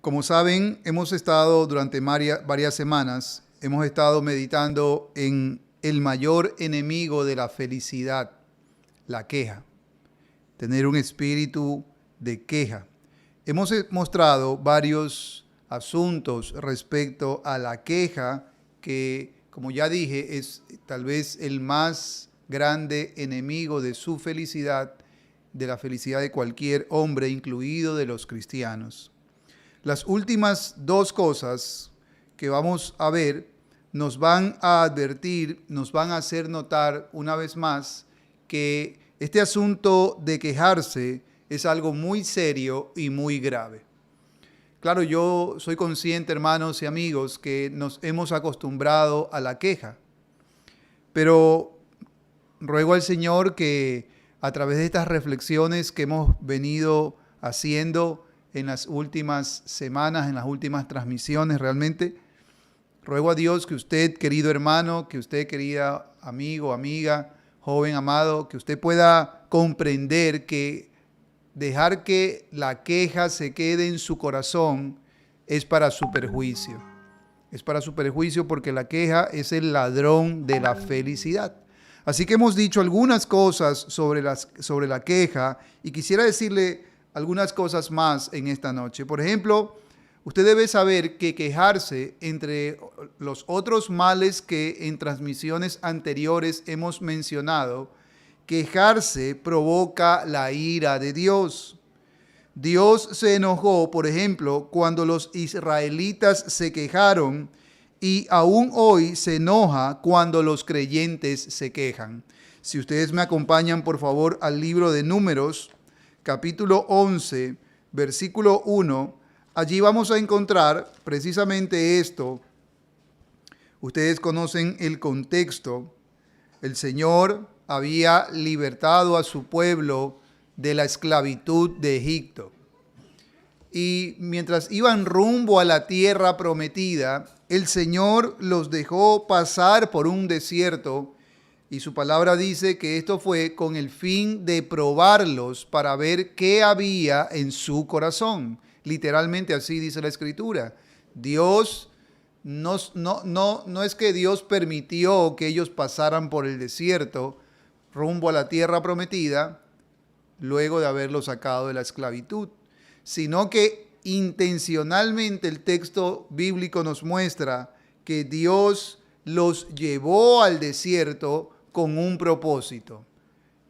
Como saben, hemos estado durante varias semanas, hemos estado meditando en el mayor enemigo de la felicidad, la queja, tener un espíritu de queja. Hemos mostrado varios asuntos respecto a la queja que, como ya dije, es tal vez el más grande enemigo de su felicidad, de la felicidad de cualquier hombre, incluido de los cristianos. Las últimas dos cosas que vamos a ver nos van a advertir, nos van a hacer notar una vez más que este asunto de quejarse es algo muy serio y muy grave. Claro, yo soy consciente, hermanos y amigos, que nos hemos acostumbrado a la queja, pero ruego al Señor que a través de estas reflexiones que hemos venido haciendo en las últimas semanas, en las últimas transmisiones, realmente ruego a Dios que usted, querido hermano, que usted, querida amigo, amiga, joven, amado, que usted pueda comprender que dejar que la queja se quede en su corazón es para su perjuicio. Es para su perjuicio porque la queja es el ladrón de la felicidad. Así que hemos dicho algunas cosas sobre la queja y quisiera decirle algunas cosas más en esta noche. Por ejemplo, usted debe saber que quejarse, entre los otros males que en transmisiones anteriores hemos mencionado, quejarse provoca la ira de Dios. Dios se enojó, por ejemplo, cuando los israelitas se quejaron y aún hoy se enoja cuando los creyentes se quejan. Si ustedes me acompañan, por favor, al libro de Números, capítulo 11, versículo 1, allí vamos a encontrar precisamente esto. Ustedes conocen el contexto. El Señor había libertado a su pueblo de la esclavitud de Egipto. Y mientras iban rumbo a la tierra prometida, el Señor los dejó pasar por un desierto. Y su palabra dice que esto fue con el fin de probarlos para ver qué había en su corazón. Literalmente así dice la Escritura. Dios no es que Dios permitió que ellos pasaran por el desierto rumbo a la tierra prometida luego de haberlos sacado de la esclavitud, sino que intencionalmente el texto bíblico nos muestra que Dios los llevó al desierto con un propósito: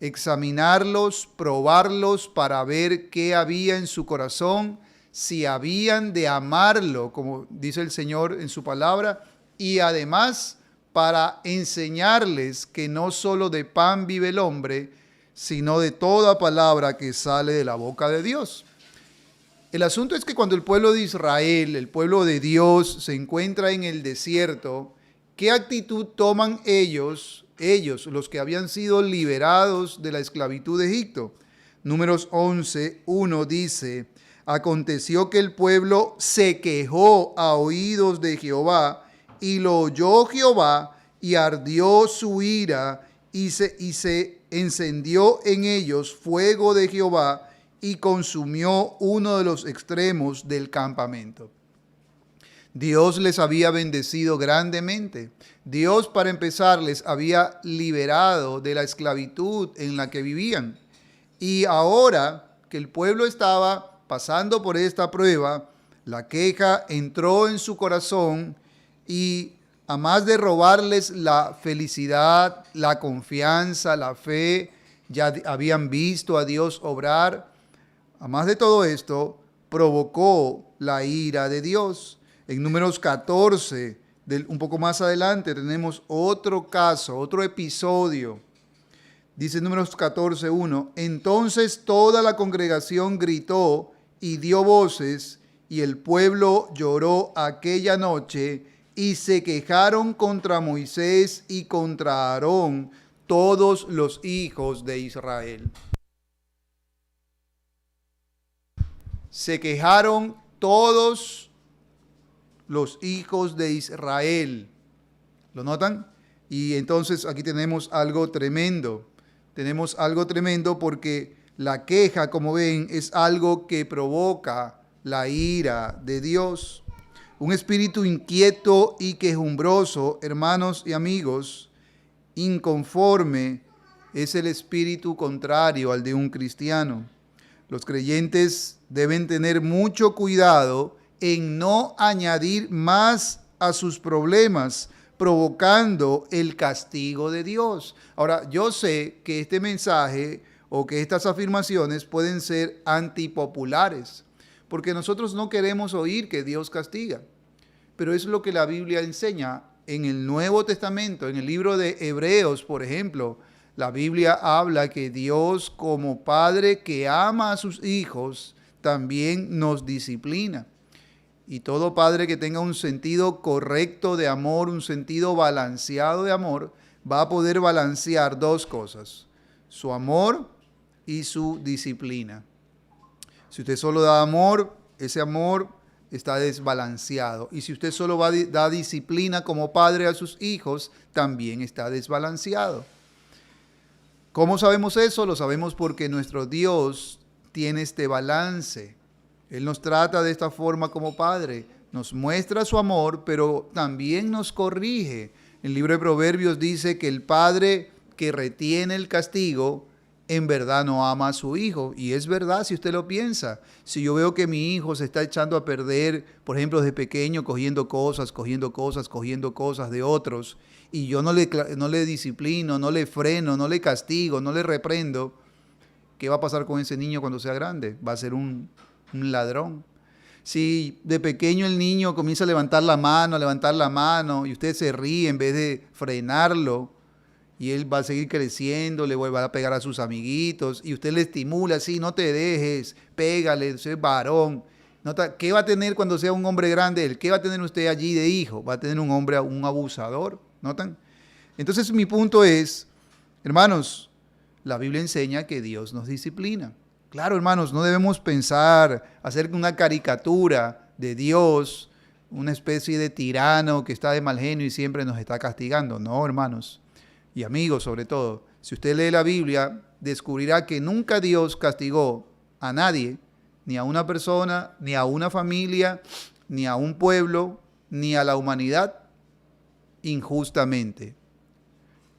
examinarlos, probarlos para ver qué había en su corazón, si habían de amarlo, como dice el Señor en su palabra, y además para enseñarles que no solo de pan vive el hombre, sino de toda palabra que sale de la boca de Dios. El asunto es que cuando el pueblo de Israel, el pueblo de Dios, se encuentra en el desierto, ¿qué actitud toman ellos, los que habían sido liberados de la esclavitud de Egipto? Números 11, 1 dice: aconteció que el pueblo se quejó a oídos de Jehová, y lo oyó Jehová, y ardió su ira, y se encendió en ellos fuego de Jehová, y consumió uno de los extremos del campamento. Dios les había bendecido grandemente. Dios, para empezar, les había liberado de la esclavitud en la que vivían. Y ahora que el pueblo estaba pasando por esta prueba, la queja entró en su corazón y, a más de robarles la felicidad, la confianza, la fe, ya habían visto a Dios obrar. A más de todo esto, provocó la ira de Dios. En Números 14, un poco más adelante, tenemos otro caso, otro episodio. Dice Números 14, 1: entonces toda la congregación gritó y dio voces, y el pueblo lloró aquella noche, y se quejaron contra Moisés y contra Aarón todos los hijos de Israel. Se quejaron todos los hijos de Israel. ¿Lo notan? Y entonces aquí tenemos algo tremendo. Tenemos algo tremendo porque la queja, como ven, es algo que provoca la ira de Dios. Un espíritu inquieto y quejumbroso, hermanos y amigos, inconforme, es el espíritu contrario al de un cristiano. Los creyentes deben tener mucho cuidado en no añadir más a sus problemas, provocando el castigo de Dios. Ahora, yo sé que este mensaje o que estas afirmaciones pueden ser antipopulares, porque nosotros no queremos oír que Dios castiga. Pero es lo que la Biblia enseña en el Nuevo Testamento, en el libro de Hebreos, por ejemplo. La Biblia habla que Dios, como Padre que ama a sus hijos, también nos disciplina. Y todo padre que tenga un sentido correcto de amor, un sentido balanceado de amor, va a poder balancear dos cosas: su amor y su disciplina. Si usted solo da amor, ese amor está desbalanceado. Y si usted solo da disciplina como padre a sus hijos, también está desbalanceado. ¿Cómo sabemos eso? Lo sabemos porque nuestro Dios tiene este balance. Él nos trata de esta forma como Padre. Nos muestra su amor, pero también nos corrige. El libro de Proverbios dice que el Padre que retiene el castigo, en verdad no ama a su hijo. Y es verdad si usted lo piensa. Si yo veo que mi hijo se está echando a perder, por ejemplo, desde pequeño, cogiendo cosas de otros, y yo no le disciplino, no le freno, no le castigo, no le reprendo, ¿qué va a pasar con ese niño cuando sea grande? Va a ser un ladrón. Si de pequeño el niño comienza a levantar la mano, y usted se ríe en vez de frenarlo, y él va a seguir creciendo, le va a pegar a sus amiguitos, y usted le estimula, sí, no te dejes, pégale, soy varón. ¿Qué va a tener cuando sea un hombre grande? ¿Qué va a tener usted allí de hijo? Va a tener un hombre, un abusador. ¿Notan? Entonces mi punto es, hermanos, la Biblia enseña que Dios nos disciplina. Claro, hermanos, no debemos pensar, hacer una caricatura de Dios, una especie de tirano que está de mal genio y siempre nos está castigando. No, hermanos, y amigos sobre todo, si usted lee la Biblia, descubrirá que nunca Dios castigó a nadie, ni a una persona, ni a una familia, ni a un pueblo, ni a la humanidad, injustamente.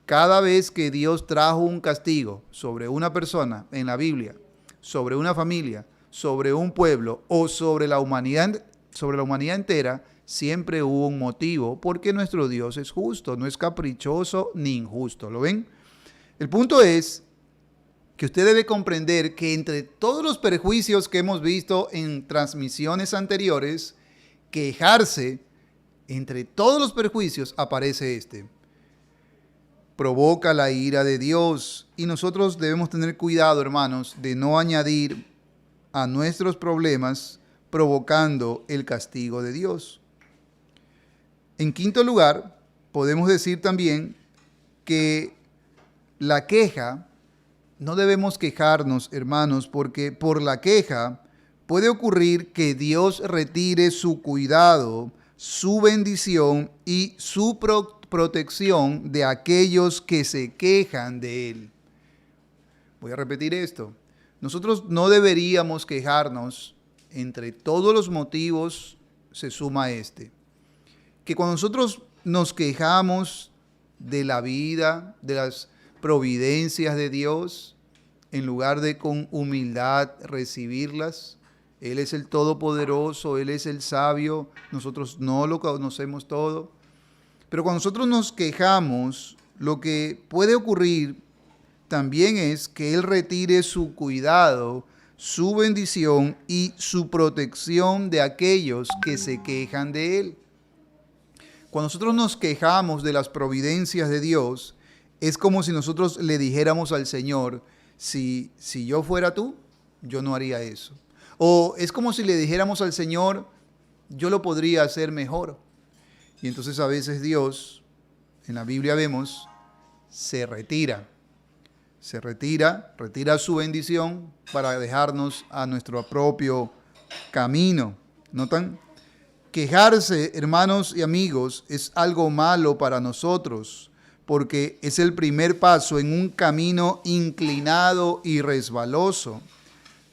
Cada vez que Dios trajo un castigo sobre una persona en la Biblia, sobre una familia, sobre un pueblo o sobre la humanidad entera, siempre hubo un motivo, porque nuestro Dios es justo, no es caprichoso ni injusto. ¿Lo ven? El punto es que usted debe comprender que entre todos los perjuicios que hemos visto en transmisiones anteriores, quejarse, entre todos los perjuicios aparece este. Provoca la ira de Dios, y nosotros debemos tener cuidado, hermanos, de no añadir a nuestros problemas provocando el castigo de Dios. En quinto lugar, podemos decir también que la queja, no debemos quejarnos, hermanos, porque por la queja puede ocurrir que Dios retire su cuidado, su bendición y su protección de aquellos que se quejan de Él. Voy a repetir esto. Nosotros no deberíamos quejarnos. Entre todos los motivos se suma este. Que cuando nosotros nos quejamos de la vida, de las providencias de Dios, en lugar de con humildad recibirlas, Él es el Todopoderoso, Él es el sabio, nosotros no lo conocemos todo. Pero cuando nosotros nos quejamos, lo que puede ocurrir también es que Él retire su cuidado, su bendición y su protección de aquellos que se quejan de Él. Cuando nosotros nos quejamos de las providencias de Dios, es como si nosotros le dijéramos al Señor, si yo fuera tú, yo no haría eso. O es como si le dijéramos al Señor, yo lo podría hacer mejor. Y entonces a veces Dios, en la Biblia vemos, se retira su bendición para dejarnos a nuestro propio camino. ¿Notan? Quejarse, hermanos y amigos, es algo malo para nosotros, porque es el primer paso en un camino inclinado y resbaloso.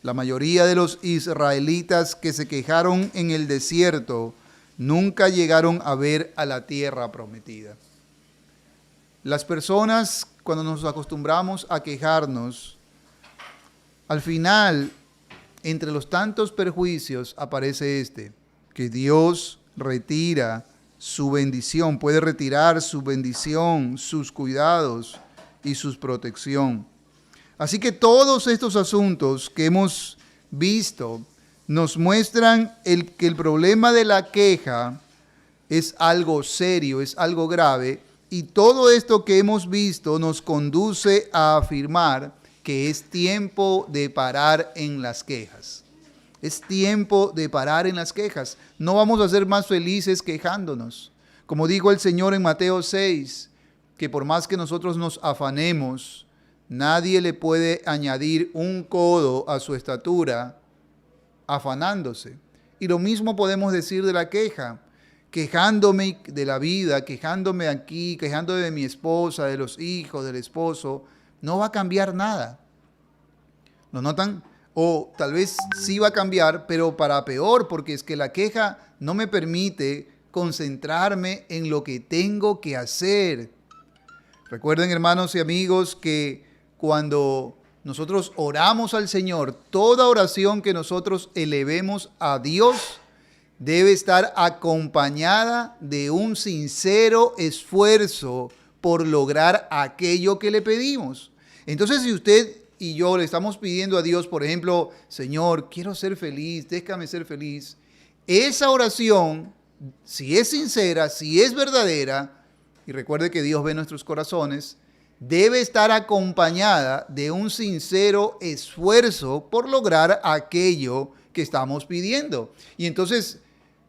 La mayoría de los israelitas que se quejaron en el desierto nunca llegaron a ver a la tierra prometida. Las personas, cuando nos acostumbramos a quejarnos, al final, entre los tantos perjuicios, aparece que Dios retira su bendición, puede retirar su bendición, sus cuidados y su protección. Así que todos estos asuntos que hemos visto nos muestran que el problema de la queja es algo serio, es algo grave, y todo esto que hemos visto nos conduce a afirmar que es tiempo de parar en las quejas. Es tiempo de parar en las quejas. No vamos a ser más felices quejándonos. Como dijo el Señor en Mateo 6, que por más que nosotros nos afanemos, nadie le puede añadir un codo a su estatura afanándose. Y lo mismo podemos decir de la queja. Quejándome de la vida, quejándome aquí, quejándome de mi esposa, de los hijos, del esposo, no va a cambiar nada. ¿Lo notan? O tal vez sí va a cambiar, pero para peor, porque es que la queja no me permite concentrarme en lo que tengo que hacer. Recuerden, hermanos y amigos, que cuando nosotros oramos al Señor, toda oración que nosotros elevemos a Dios debe estar acompañada de un sincero esfuerzo por lograr aquello que le pedimos. Entonces, si usted y yo le estamos pidiendo a Dios, por ejemplo, Señor, quiero ser feliz, déjame ser feliz, esa oración, si es sincera, si es verdadera, y recuerde que Dios ve nuestros corazones, debe estar acompañada de un sincero esfuerzo por lograr aquello que estamos pidiendo. Y entonces,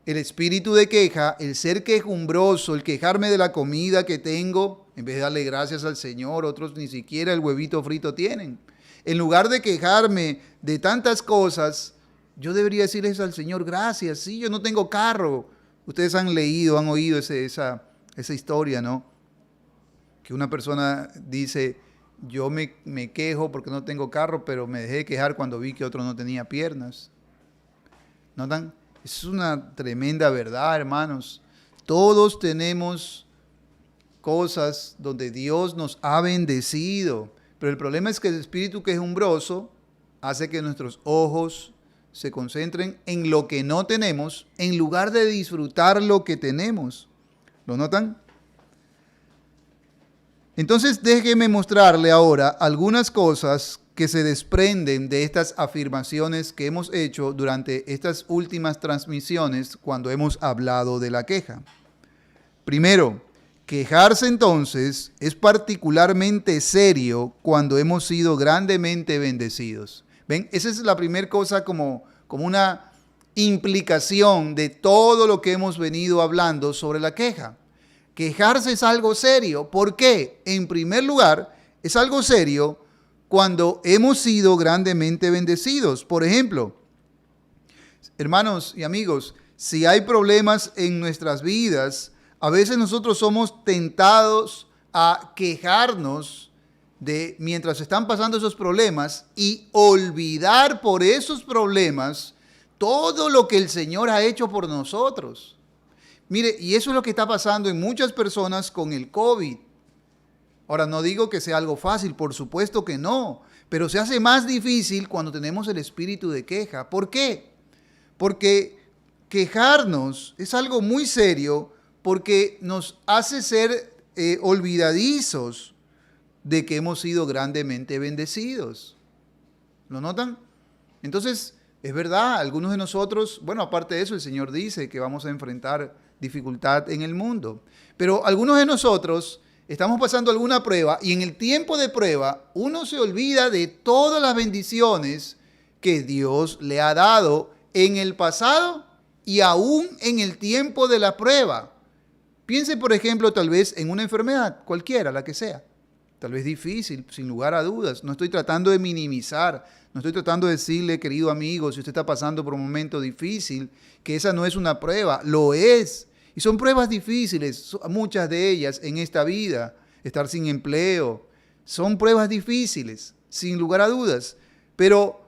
el espíritu de queja, el ser quejumbroso, el quejarme de la comida que tengo, en vez de darle gracias al Señor, otros ni siquiera el huevito frito tienen. En lugar de quejarme de tantas cosas, yo debería decirles al Señor, gracias, sí, yo no tengo carro. Ustedes han leído, han oído esa historia, ¿no? Que una persona dice, yo me quejo porque no tengo carro, pero me dejé de quejar cuando vi que otro no tenía piernas. ¿Notan? Es una tremenda verdad, hermanos. Todos tenemos cosas donde Dios nos ha bendecido, pero el problema es que el espíritu quejumbroso hace que nuestros ojos se concentren en lo que no tenemos en lugar de disfrutar lo que tenemos. ¿Lo notan? Entonces déjeme mostrarle ahora algunas cosas que se desprenden de estas afirmaciones que hemos hecho durante estas últimas transmisiones cuando hemos hablado de la queja. Primero, quejarse entonces es particularmente serio cuando hemos sido grandemente bendecidos. ¿Ven? Esa es la primera cosa como una implicación de todo lo que hemos venido hablando sobre la queja. Quejarse es algo serio. ¿Por qué? En primer lugar, es algo serio cuando hemos sido grandemente bendecidos. Por ejemplo, hermanos y amigos, si hay problemas en nuestras vidas, a veces nosotros somos tentados a quejarnos de mientras están pasando esos problemas y olvidar por esos problemas todo lo que el Señor ha hecho por nosotros. Mire, y eso es lo que está pasando en muchas personas con el COVID. Ahora, no digo que sea algo fácil, por supuesto que no, pero se hace más difícil cuando tenemos el espíritu de queja. ¿Por qué? Porque quejarnos es algo muy serio porque nos hace ser olvidadizos de que hemos sido grandemente bendecidos. ¿Lo notan? Entonces, es verdad, algunos de nosotros, bueno, aparte de eso, el Señor dice que vamos a enfrentar dificultad en el mundo. Pero algunos de nosotros estamos pasando alguna prueba y en el tiempo de prueba uno se olvida de todas las bendiciones que Dios le ha dado en el pasado y aún en el tiempo de la prueba. Piense, por ejemplo, tal vez en una enfermedad, cualquiera, la que sea. Tal vez difícil, sin lugar a dudas. No estoy tratando de minimizar, no estoy tratando de decirle, querido amigo, si usted está pasando por un momento difícil, que esa no es una prueba, lo es. Y son pruebas difíciles, muchas de ellas en esta vida, estar sin empleo. Son pruebas difíciles, sin lugar a dudas. Pero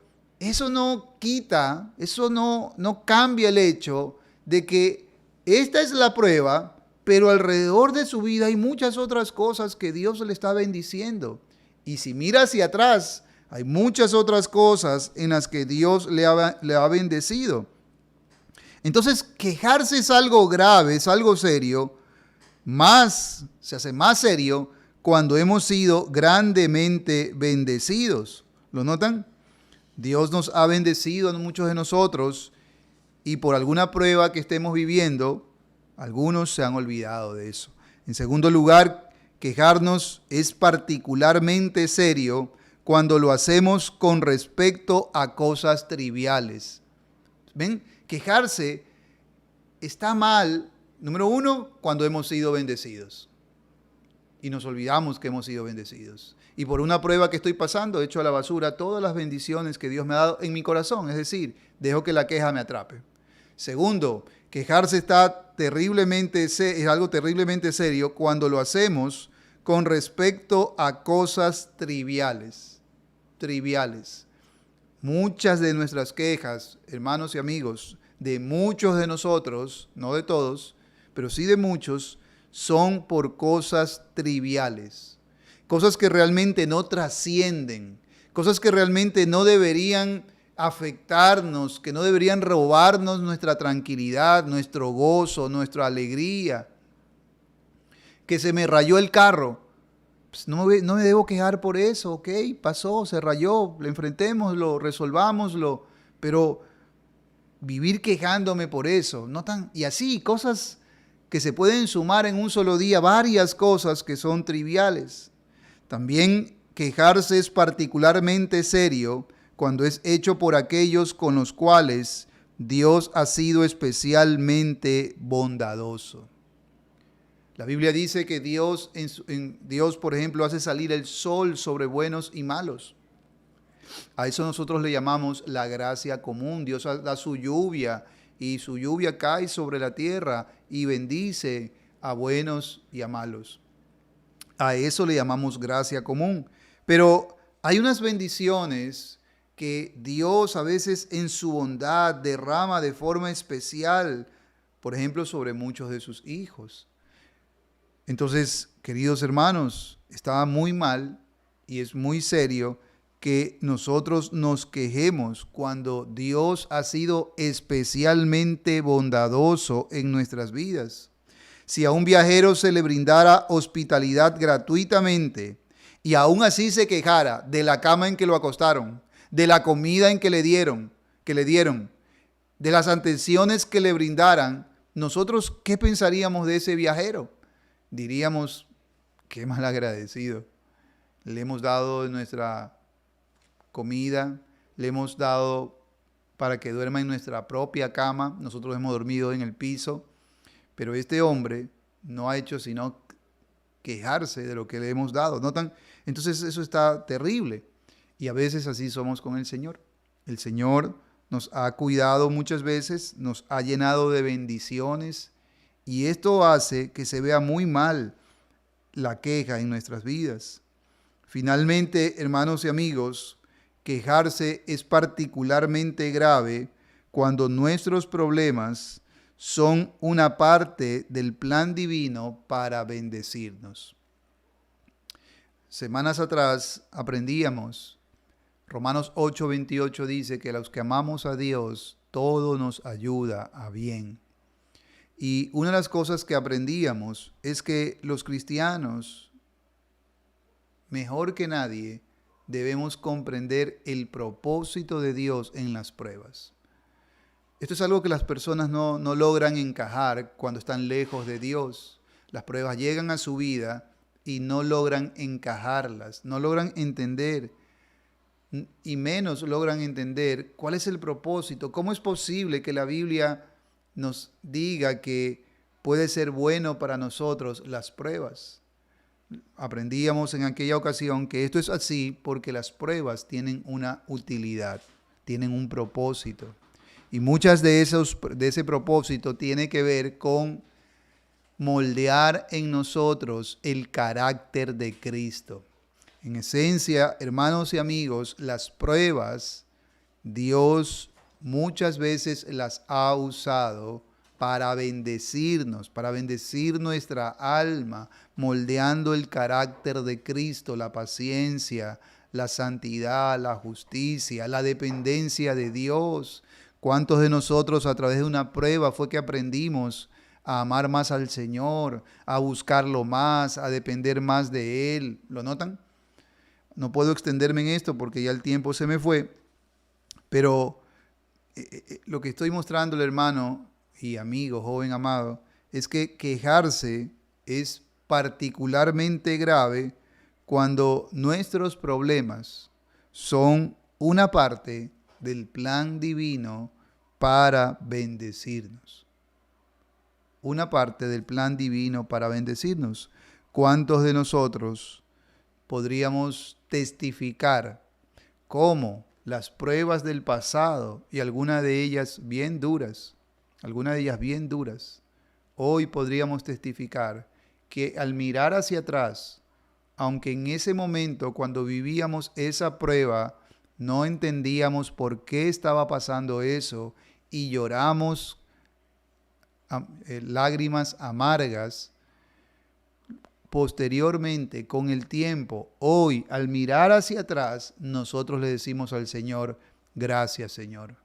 eso no quita, eso no cambia el hecho de que esta es la prueba, pero alrededor de su vida hay muchas otras cosas que Dios le está bendiciendo. Y si mira hacia atrás, hay muchas otras cosas en las que Dios le ha bendecido. Entonces, quejarse es algo grave, es algo serio, se hace más serio cuando hemos sido grandemente bendecidos. ¿Lo notan? Dios nos ha bendecido a muchos de nosotros y por alguna prueba que estemos viviendo, algunos se han olvidado de eso. En segundo lugar, quejarnos es particularmente serio cuando lo hacemos con respecto a cosas triviales. ¿Ven? Quejarse está mal, número uno, cuando hemos sido bendecidos. Y nos olvidamos que hemos sido bendecidos. Y por una prueba que estoy pasando, echo a la basura todas las bendiciones que Dios me ha dado en mi corazón. Es decir, dejo que la queja me atrape. Segundo, quejarse es algo terriblemente serio cuando lo hacemos con respecto a cosas triviales. Muchas de nuestras quejas, hermanos y amigos, de muchos de nosotros, no de todos, pero sí de muchos, son por cosas triviales, cosas que realmente no trascienden, cosas que realmente no deberían afectarnos, que no deberían robarnos nuestra tranquilidad, nuestro gozo, nuestra alegría. Que se me rayó el carro, pues no me debo quejar por eso, ok, pasó, se rayó, lo enfrentémoslo, resolvámoslo, pero vivir quejándome por eso, y así, cosas que se pueden sumar en un solo día, varias cosas que son triviales. También quejarse es particularmente serio cuando es hecho por aquellos con los cuales Dios ha sido especialmente bondadoso. La Biblia dice que Dios, por ejemplo, hace salir el sol sobre buenos y malos. A eso nosotros le llamamos la gracia común. Dios da su lluvia y su lluvia cae sobre la tierra y bendice a buenos y a malos. A eso le llamamos gracia común. Pero hay unas bendiciones que Dios a veces en su bondad derrama de forma especial, por ejemplo, sobre muchos de sus hijos. Entonces, queridos hermanos, está muy mal y es muy serio que nosotros nos quejemos cuando Dios ha sido especialmente bondadoso en nuestras vidas. Si a un viajero se le brindara hospitalidad gratuitamente y aún así se quejara de la cama en que lo acostaron, de la comida en que le dieron, de las atenciones que le brindaran, nosotros, ¿qué pensaríamos de ese viajero? Diríamos, qué mal agradecido. Le hemos dado nuestra comida, le hemos dado para que duerma en nuestra propia cama, nosotros hemos dormido en el piso, pero este hombre no ha hecho sino quejarse de lo que le hemos dado. ¿Notan? Entonces eso está terrible y a veces así somos con el Señor. El Señor nos ha cuidado muchas veces, nos ha llenado de bendiciones y esto hace que se vea muy mal la queja en nuestras vidas. Finalmente, hermanos y amigos, quejarse es particularmente grave cuando nuestros problemas son una parte del plan divino para bendecirnos. Semanas atrás aprendíamos, Romanos 8:28 dice que a los que amamos a Dios, todo nos ayuda a bien. Y una de las cosas que aprendíamos es que los cristianos, mejor que nadie, debemos comprender el propósito de Dios en las pruebas. Esto es algo que las personas no logran encajar cuando están lejos de Dios. Las pruebas llegan a su vida y no logran encajarlas, no logran entender y menos logran entender cuál es el propósito. ¿Cómo es posible que la Biblia nos diga que puede ser bueno para nosotros las pruebas? Aprendíamos en aquella ocasión que esto es así porque las pruebas tienen una utilidad, tienen un propósito. Y muchas de ese propósito tiene que ver con moldear en nosotros el carácter de Cristo. En esencia, hermanos y amigos, las pruebas Dios muchas veces las ha usado para bendecir nuestra alma, moldeando el carácter de Cristo, la paciencia, la santidad, la justicia, la dependencia de Dios. ¿Cuántos de nosotros a través de una prueba fue que aprendimos a amar más al Señor, a buscarlo más, a depender más de Él? ¿Lo notan? No puedo extenderme en esto porque ya el tiempo se me fue, pero lo que estoy mostrándole, hermano y amigo, joven amado, es que quejarse es particularmente grave cuando nuestros problemas son una parte del plan divino para bendecirnos. Una parte del plan divino para bendecirnos. ¿Cuántos de nosotros podríamos testificar cómo las pruebas del pasado, y algunas de ellas bien duras, hoy podríamos testificar que al mirar hacia atrás, aunque en ese momento cuando vivíamos esa prueba no entendíamos por qué estaba pasando eso y lloramos lágrimas amargas, posteriormente, con el tiempo, hoy, al mirar hacia atrás, nosotros le decimos al Señor, gracias, Señor.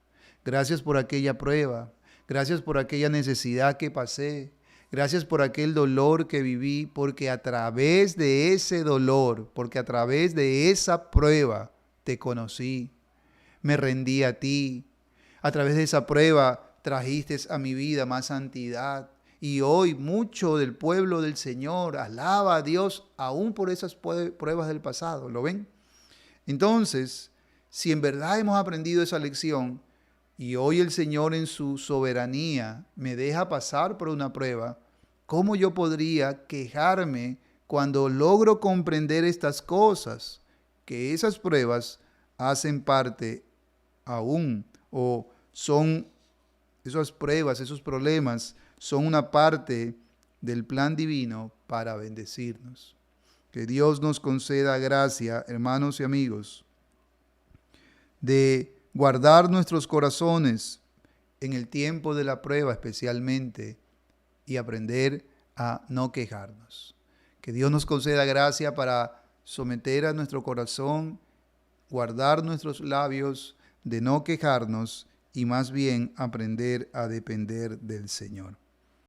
Gracias por aquella prueba. Gracias por aquella necesidad que pasé. Gracias por aquel dolor que viví, porque a través de ese dolor, porque a través de esa prueba, te conocí. Me rendí a ti. A través de esa prueba, trajiste a mi vida más santidad. Y hoy mucho del pueblo del Señor alaba a Dios aún por esas pruebas del pasado. ¿Lo ven? Entonces, si en verdad hemos aprendido esa lección y hoy el Señor en su soberanía me deja pasar por una prueba, ¿cómo yo podría quejarme cuando logro comprender estas cosas? Que esas pruebas hacen parte aún o son esas pruebas, esos problemas son una parte del plan divino para bendecirnos. Que Dios nos conceda gracia, hermanos y amigos, de guardar nuestros corazones en el tiempo de la prueba especialmente y aprender a no quejarnos. Que Dios nos conceda gracia para someter a nuestro corazón, guardar nuestros labios de no quejarnos y más bien aprender a depender del Señor.